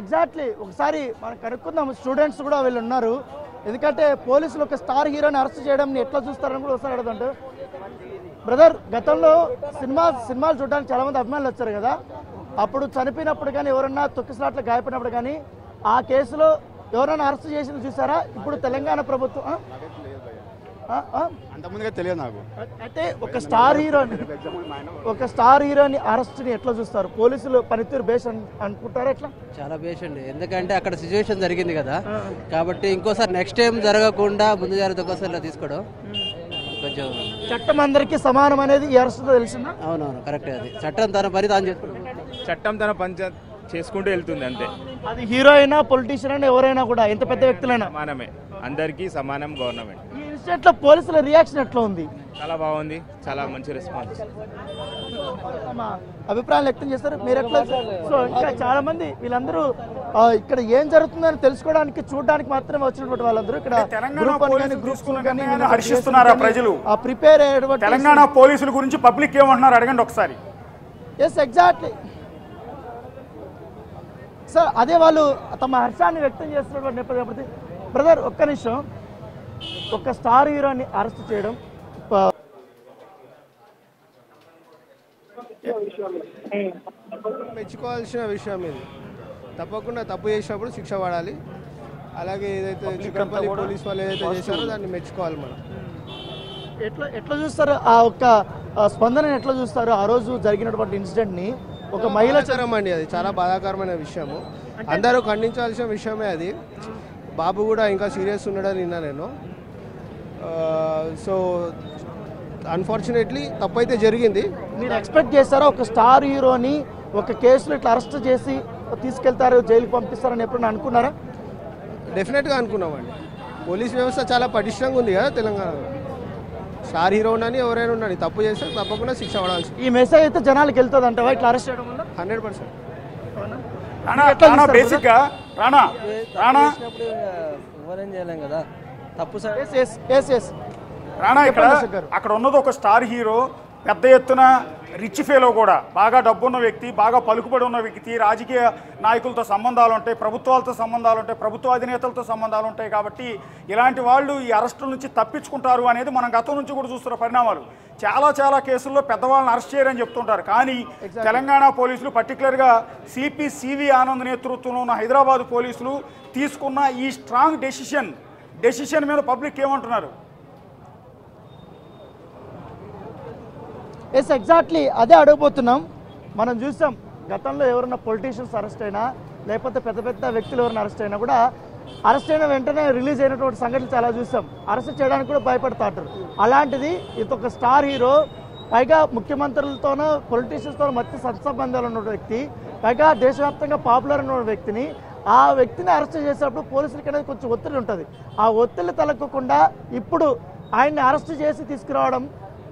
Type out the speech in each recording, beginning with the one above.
Exactly ఒకసారి మనం కనుక్కుందాం. స్టూడెంట్స్ కూడా వీళ్ళు ఉన్నారు. ఎందుకంటే పోలీసులు ఒక స్టార్ హీరోని అరెస్ట్ చేయడం ఎట్లా చూస్తారని కూడా ఒకసారి అడుగుతుంటారు. బ్రదర్, గతంలో సినిమాలు చూడడానికి చాలా మంది అభిమానులు వచ్చారు కదా, అప్పుడు చనిపోయినప్పుడు కానీ ఎవరన్నా తొక్కిసలాట్లు గాయపడినప్పుడు కానీ ఆ కేసులో ఎవరైనా అరెస్ట్ చేసి చూసారా? ఇప్పుడు తెలంగాణ ప్రభుత్వం అంతకుముందుగా తెలియదు నాకు. అయితే ఒక స్టార్ హీరోని అరెస్ట్ని ఎట్లా చూస్తారు? పోలీసులు పనితీరు బేస్ అనుకుంటారా? ఎట్లా? చాలా బేస్ అండి, ఎందుకంటే అక్కడ సిచ్యువేషన్ జరిగింది కదా, కాబట్టి ఇంకోసారి నెక్స్ట్ టైం జరగకుండా ముందు జాగ్రత్త ఒకసారి తీసుకోవడం కొంచెం. చట్టం అందరికీ సమానం అనేది ఈ అరెస్ట్ తెలిసిందా? అవునవును, కరెక్ట్. అది చట్టం తన పని తాను చేసుకుంటాం. చట్టం తన పని చేసుకుంటూ వెళ్తుంది అంతే. అది హీరో అయినా పొలిటీషియన్ అయినా ఎవరైనా కూడా, ఎంత పెద్ద వ్యక్తులైనా సమానమే, అందరికీ సమానం గవర్నమెంట్. ఈ ఇన్సిడెంట్ లో పోలీసుల రియాక్షన్ ఎట్లా ఉంది? చాలా బాగుంది, చాలా మంచి రెస్పాన్స్. అభిప్రాయాలు వ్యక్తం చేస్తారు మీరు ఎట్లా? సో ఇంకా చాలా మంది వీళ్ళందరూ ఇక్కడ ఏం జరుగుతుందని తెలుసుకోవడానికి చూడడానికి మాత్రమే వచ్చినటువంటి వాళ్ళందరూ ఇక్కడ హర్షిస్తున్నారా ప్రజలు? ప్రిపేర్ అయ్యేటువంటి తెలంగాణ పోలీసుల గురించి పబ్లిక్ ఏమంటున్నారు అడగండి ఒకసారి. ఎస్, ఎగ్జాక్ట్లీ సార్, అదే వాళ్ళు తమ హర్షాన్ని వ్యక్తం చేస్తున్నటువంటి నేపథ్యం. బ్రదర్, ఒక్క నిమిషం. ఒక స్టార్ హీరోని అరెస్ట్ చేయడం మెచ్చుకోవాల్సిన విషయం ఇది. తప్పకుండా తప్పు చేసినప్పుడు శిక్ష పడాలి. అలాగే ఏదైతే చిక్కపల్లి పోలీస్ వాళ్ళు ఏదైతే చేశారో దాన్ని మెచ్చుకోవాలి మనం. ఎట్లా చూస్తారు ఆ ఒక్క స్పందన? ఎట్లా చూస్తారు ఆ రోజు జరిగినటువంటి ఇన్సిడెంట్ని? ఒక మహిళ అండి, అది చాలా బాధాకరమైన విషయము, అందరూ ఖండించాల్సిన విషయమే అది. బాబు కూడా ఇంకా సీరియస్ ఉన్నాడని విన్నా నేను. సో అన్ఫార్చునేట్లీ తప్పు అయితే జరిగింది. మీరు ఎక్స్పెక్ట్ చేస్తారా ఒక స్టార్ హీరోని ఒక కేసులో ఇట్లా అరెస్ట్ చేసి తీసుకెళ్తారు, జైలుకి పంపిస్తారని ఎప్పుడైనా అనుకున్నారా? డెఫినెట్గా అనుకున్నామండి. పోలీస్ వ్యవస్థ చాలా పటిష్టంగా ఉంది కదా తెలంగాణలో. స్టార్ హీరో ఉండని ఎవరైనా ఉండని తప్పు చేస్తే తప్పకుండా శిక్ష పడాల్సి. ఈ మెసేజ్ అయితే జనాలకు వెళ్తుంది అంటావా ఇట్లా అరెస్ట్ చేయడం వల్ల? 100%. ఎవరేం చేయలేం కదా, తప్పు సార్. రాణా, అక్కడ ఉన్నది ఒక స్టార్ హీరో, పెద్ద ఎత్తున రిచ్ ఫేలో కూడా, బాగా డబ్బున్న వ్యక్తి, బాగా పలుకుబడి ఉన్న వ్యక్తి, రాజకీయ నాయకులతో సంబంధాలు ఉంటాయి, ప్రభుత్వాలతో సంబంధాలు ఉంటాయి, ప్రభుత్వ అధినేతలతో సంబంధాలు ఉంటాయి. కాబట్టి ఇలాంటి వాళ్ళు ఈ అరెస్టుల నుంచి తప్పించుకుంటారు అనేది మనం గతం నుంచి కూడా చూస్తున్న పరిణామాలు. చాలా కేసుల్లో పెద్దవాళ్ళని అరెస్ట్ చేయరని చెప్తుంటారు. కానీ తెలంగాణ పోలీసులు, పర్టికులర్గా సిపి సివి ఆనంద్ నేతృత్వంలో ఉన్న హైదరాబాద్ పోలీసులు తీసుకున్న ఈ స్ట్రాంగ్ డెసిషన్ మీద పబ్లిక్ ఏమంటున్నారు? ఎస్, ఎగ్జాక్ట్లీ అదే అడగబోతున్నాం. మనం చూసాం గతంలో ఎవరైనా పొలిటీషియన్స్ అరెస్ట్ అయినా, లేకపోతే పెద్ద వ్యక్తులు ఎవరైనా అరెస్ట్ అయినా కూడా అరెస్ట్ అయిన వెంటనే రిలీజ్ అయినటువంటి సంఘటనలు చాలా చూసాం. అరెస్ట్ చేయడానికి కూడా భయపడతారు. అలాంటిది ఇదొక స్టార్ హీరో, పైగా ముఖ్యమంత్రులతోనూ పొలిటీషియన్స్తోనూ మధ్య సత్సంబంధాలు ఉన్న వ్యక్తి, పైగా దేశవ్యాప్తంగా పాపులర్ ఉన్న వ్యక్తిని, ఆ వ్యక్తిని అరెస్ట్ చేసేటప్పుడు పోలీసులకి అనేది కొంచెం ఒత్తిడి ఉంటుంది. ఆ ఒత్తిడి తలెక్కకుండా ఇప్పుడు ఆయన్ని అరెస్ట్ చేసి తీసుకురావడం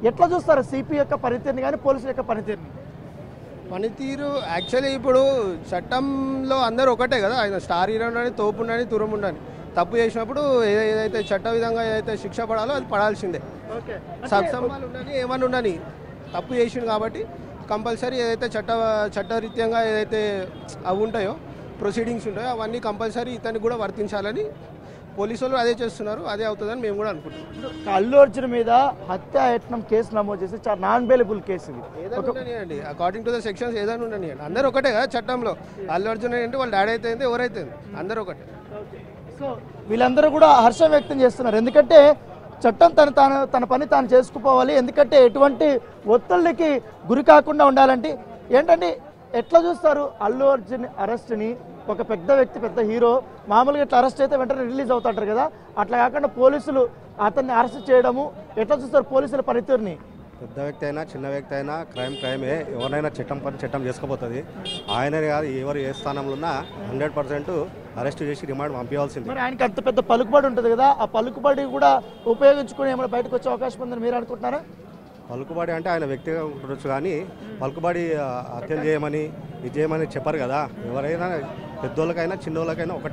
ఎట్లా చూస్తారు? సిపి యొక్క పనితీరుని కానీ పోలీసుల యొక్క పనితీరు యాక్చువల్లీ ఇప్పుడు చట్టంలో అందరూ ఒకటే కదా. ఆయన స్టార్ హీరో ఉండని, తోపు ఉండని, తురం ఉండని, తప్పు చేసినప్పుడు ఏదైతే చట్ట విధంగా ఏదైతే శిక్ష పడాలో అది పడాల్సిందే. సత్సంబాలు ఉండని, ఏమన్నా ఉండని, తప్పు చేసిండు కాబట్టి కంపల్సరీ ఏదైతే చట్టరీత్యంగా ఏదైతే అవి ఉంటాయో, ప్రొసీడింగ్స్ ఉంటాయో, అవన్నీ కంపల్సరీ ఇతనికి కూడా వర్తించాలని పోలీసు వాళ్ళు అదే చేస్తున్నారు. అదే అవుతుందని మేము కూడా అనుకుంటున్నాం. అల్లు అర్జున్ మీద హత్యాయత్నం కేసు నమోదు చేసి చాలా నాన్ బెయిలబుల్ కేసు ఇది. అండి అకార్డింగ్ టు ద సెక్షన్స్ ఏదైనా ఉండని, అందరూ ఒకటే కదా చట్టంలో. అల్లు అర్జున్ ఏంటి, వాళ్ళ డాడీ అయితే ఎవరైతే అందరూ ఒకటే. సో వీళ్ళందరూ కూడా హర్షం వ్యక్తం చేస్తున్నారు. ఎందుకంటే చట్టం తన పని తాను చేసుకుపోవాలి. ఎందుకంటే ఎటువంటి ఒత్తిళ్ళకి గురి కాకుండా ఉండాలంటే ఏంటంటే ఎట్లా చూస్తారు అల్లు అర్జున్ అరెస్ట్ని? ఒక పెద్ద వ్యక్తి, పెద్ద హీరో, మామూలుగా ఇట్లా అరెస్ట్ అయితే వెంటనే రిలీజ్ అవుతుంటారు కదా, అట్లా కాకుండా పోలీసులు అతన్ని అరెస్ట్ చేయడము ఎట్లా చూస్తారు పోలీసుల పనితీరుని? పెద్ద వ్యక్తి అయినా చిన్న వ్యక్తి అయినా క్రైమే. ఎవరైనా చట్టం చేసుకోబోతుంది. ఆయననే కాదు, ఎవరు ఏ స్థానంలో ఉన్నా 100% అరెస్ట్ చేసి రిమాండ్ పంపించాల్సింది. మరి ఆయనకి అంత పెద్ద పలుకుబడి ఉంటుంది కదా, ఆ పలుకుబడి కూడా ఉపయోగించుకుని ఏమైనా బయటకు వచ్చే అవకాశం ఉందని మీరు అనుకుంటున్నారా? పలుకుబడి అంటే ఆయన వ్యక్తిగా ఉండొచ్చు, కానీ పలుకుబడి హత్యలు చేయమని ఇది చేయమని చెప్పరు కదా. ఎవరైనా పెద్దోళ్ళకైనా చిన్నోళ్ళకైనా ఒకటే.